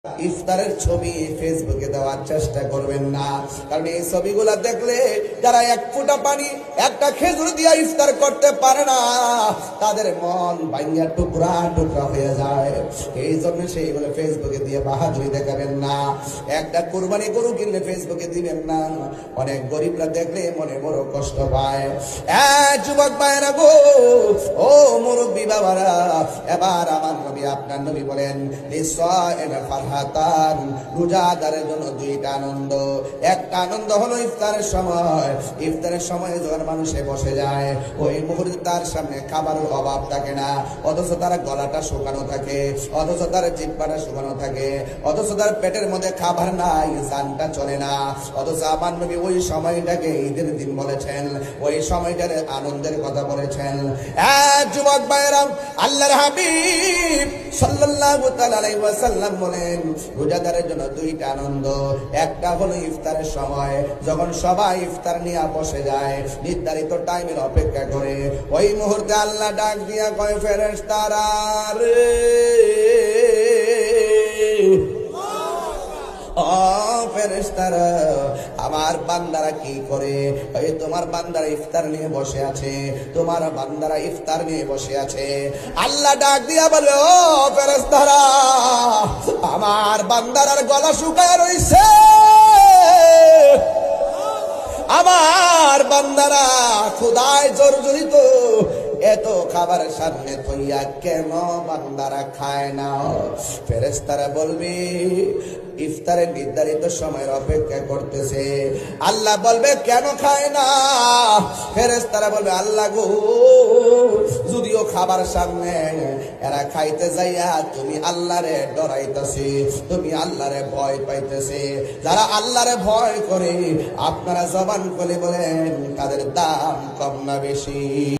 ইফতারের ছবি ফেসবুকে দেওয়ার চেষ্টা করবেন না, কারণ এই ছবিগুলা দেখলে যারা এক ফোঁটা পানি একটা খেজুর দিয়ে ইফতার করতে পারে না, তাদের মন ভাঙিয়া টুকরা টুকরা হয়ে যায়। এই জন্য সেইগুলো ফেসবুকে দিয়ে বাহাদুরি দেখাবেন না। একটা কুরবানি গরু কিনলে ফেসবুকে দিবেন না, অনেক গরিবরা দেখলে মনে বড় কষ্ট পায়। যুবক ভাইরা গো, ও মুরব্বী বাবারা, এবার আমার নবী আপনার নবী বলেন ফারহাতান, রোজাদারের জন্য দুইটা আনন্দ। একটা আনন্দ হলো ইফতারের সময়। ইফতারের সময় যখন মানুষে বসে যায়, ওই মুহূর্তে তার সামনে খাবারের অভাব থাকে না, অথচ তার গলাটা শুকানো থাকে, অথচ তার জিহ্বাটা শুকানো থাকে, অথচ তার পেটের মধ্যে খাবার নাই, জানটা চলে না। অথচ আমার নবী ওই সময়টাকে ঈদের দিন বলেছেন, ওই সময়টার আনন্দের কথা বলেছেন। যুবক ভাইরা, আল্লাহর হাবিব সাল্লাল্লাহু তাআলা আলাইহি ওয়াসাল্লাম বলেন, রোজাদারের জন্য দুইটা আনন্দ। একটা হলো ইফতারের সময়, যখন সবাই ইফতার নিয়ে বসে যায়, নির্ধারিত টাইমের অপেক্ষা করে, ওই মুহূর্তে আল্লাহ ডাক দিয়া কয়, ফেরেশতারা রে, ফেরেশতারা, আমার বান্দারা কি করে? এই তোমার বান্দারা ইফতার নিয়ে বসে আছে, তোমার বান্দারা ইফতার নিয়ে বসে আছে। আল্লাহ ডাক দিয়া বলে, ও ফেরেশতারা, আমার বান্দারার গলা শুকায় রইছে, আমার বান্দারা ক্ষুধায় জর্জরিত, এত খাবার সামনে থইয়া কেন বান্দারা খায় না? ফেরেশতারা বলবে, ইফতারের নির্ধারিত সময়ের অপেক্ষা করতেছে। আল্লাহ বলবে, কেন খায় না? ফেরেশতারা বলবে, আল্লাহ গো, যদিও খাবার সামনে, এরা খাইতে যাইয়া তুমি আল্লাহরে ডরাইতেছে, তুমি আল্লাহরে ভয় পাইতেছে। যারা আল্লাহরে ভয় করে আপনারা জবান খুলে বলেন, তাদের দাম কম না বেশি?